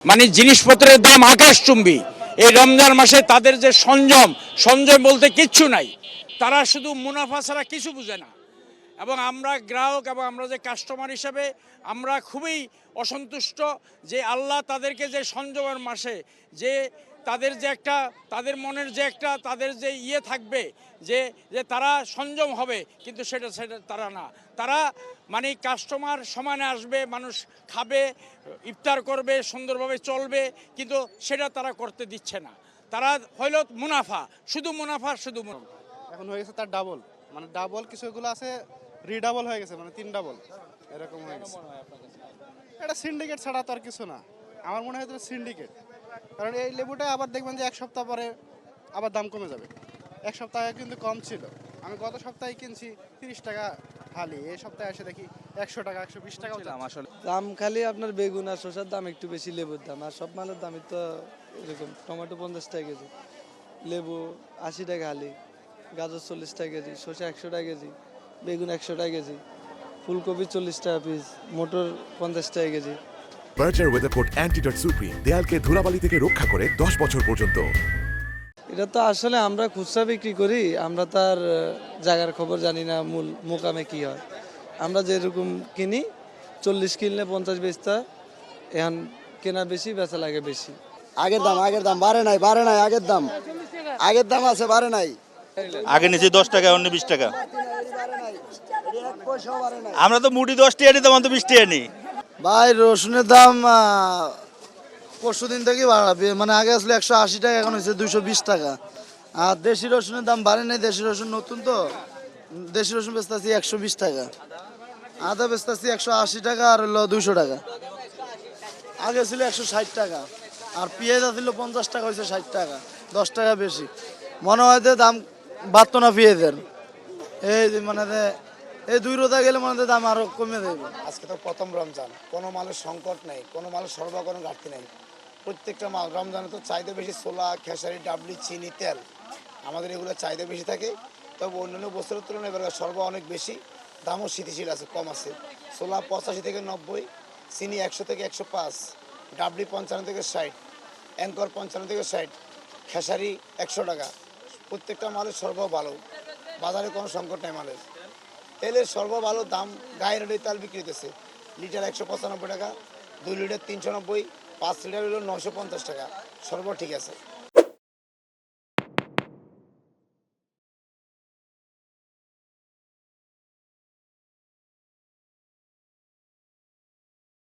মানে জিনিসপত্রের দাম আকাশচুম্বী। এই রমজান মাসে তাদের যে সংযম বলতে কিচ্ছু নাই। তারা শুধু মুনাফা ছাড়া কিছু বুঝে না। এবং আমরা গ্রাহক এবং আমরা যে কাস্টমার হিসেবে আমরা খুবই অসন্তুষ্ট যে আল্লাহ তাদেরকে যে সংযমের মাসে যে তাদের যে একটা তাদের মনের যে একটা তাদের যে থাকবে যে যে তারা সংযম হবে, কিন্তু সেটা তারা না। তারা মানে কাস্টমার সমানে আসবে, মানুষ খাবে, ইফতার করবে, সুন্দরভাবে চলবে, কিন্তু সেটা তারা করতে দিচ্ছে না। তারা হইল মুনাফা, শুধু মুনাফা, শুধু মুনাফা। এখন হয়ে গেছে তার ডাবল, মানে ডাবল কিছুগুলো আছে রিডাবল হয়ে গেছে, মানে 3 ডাবল এরকম হয়ে গেছে। এটা সিন্ডিকেট ছাড়া তো আর কিছু না, আমার মনে হয় এটা সিন্ডিকেট। কারণ এই লেবুটা আবার দেখবেন যে এক সপ্তাহ পরে আবার দাম কমে যাবে। এক সপ্তাহে কিন্তু কম ছিল, আমি গত সপ্তাহে কিনছি 30 টাকা হালি, এই সপ্তাহে এসে দেখি 100 টাকা 120 টাকা আসলে দাম খালি আপনার বেগুন আর শসার দাম একটু বেশি, লেবুর দাম আর সব মালের দামই তো এরকম। টমেটো 50 টাকা কেজি, লেবু 80 টাকা হালি, গাজর 40 টাকা কেজি, শসা 100 টাকা কেজি, বেগুন 100 টাকা কেজি, ফুলকপি 40 টাকা পিস, মটর 50 টাকা কেজি। বার্জার ওয়েদারকোট অ্যান্টিডট সুপ্রিম দেয়ালকে ধুলাবালি থেকে রক্ষা করে 10 বছর পর্যন্ত। এটা তো আসলে আমরা খুচরা বিক্রি করি, আমরা তার জায়গার খবর জানি না মূল মোকামে কি হয়। আমরা যেরকম কিনি 40 কিনলে 50 বেচতে, এখন কেনা বেশি, বেচা লাগে বেশি। আগের দাম বাড়ে নাই আগের দাম আছে, বাড়ে নাই। আগে নিচে 10 টাকা, অন্য 20 টাকা। আমরা তো মুড়ি 10 টাকা নিতাম, তো 20 টাকা নিই। ভাই রসুনের দাম পরশু দিন থেকে বাড়াবে, মানে আগে আসলে 180 টাকা, এখন হচ্ছে 220 টাকা। আর দেশি রসুনের দাম বাড়ে নাই, দেশি রসুন নতুন তো, দেশি রসুন বেচতেছি 120 টাকা, আদা বেচতেছি 180 টাকা, আর হলো 200 টাকা। আগে ছিল 160 টাকা, আর পেঁয়াজ ছিল 50 টাকা, হয়েছে 60 টাকা, 10 টাকা বেশি। মনে হয় যে দাম বাড়তো না পেঁয়াজের, এই মানে এই 2 রোজা গেলে মনে হয় দাম আরো কমে দেবে। আজকে তো প্রথম রমজান, কোনো মালের সংকট নেই, কোনো মালের সরবরাহ কোনো ঘাটতি নেই। প্রত্যেকটা মাল রমজানে তো চাহিদা বেশি, ছোলা, খেসারি, ডাবলি, চিনি, তেল, আমাদের এগুলো চাহিদা বেশি থাকে। তবে অন্যান্য বছরের তুলনায় এবার সরবরাহ অনেক বেশি, দামও স্থিতিশীল আছে, কম আছে। ছোলা 85 থেকে 90, চিনি 100 থেকে 105, ডাবলি 55 থেকে 60, অ্যাঙ্কর 55 থেকে 60, খেসারি 100 টাকা। প্রত্যেকটা মালের সরবরাহ ভালো, বাজারে কোনো সংকট নেই মালের। তেলের সরবরাহ ভালো, দাম গায়ের রেটে তেল বিক্রি হতেছে, লিটার 195 টাকা, 2 লিটার 390, 5 লিটার হলো 950 টাকা, সরবরাহ ঠিক আছে।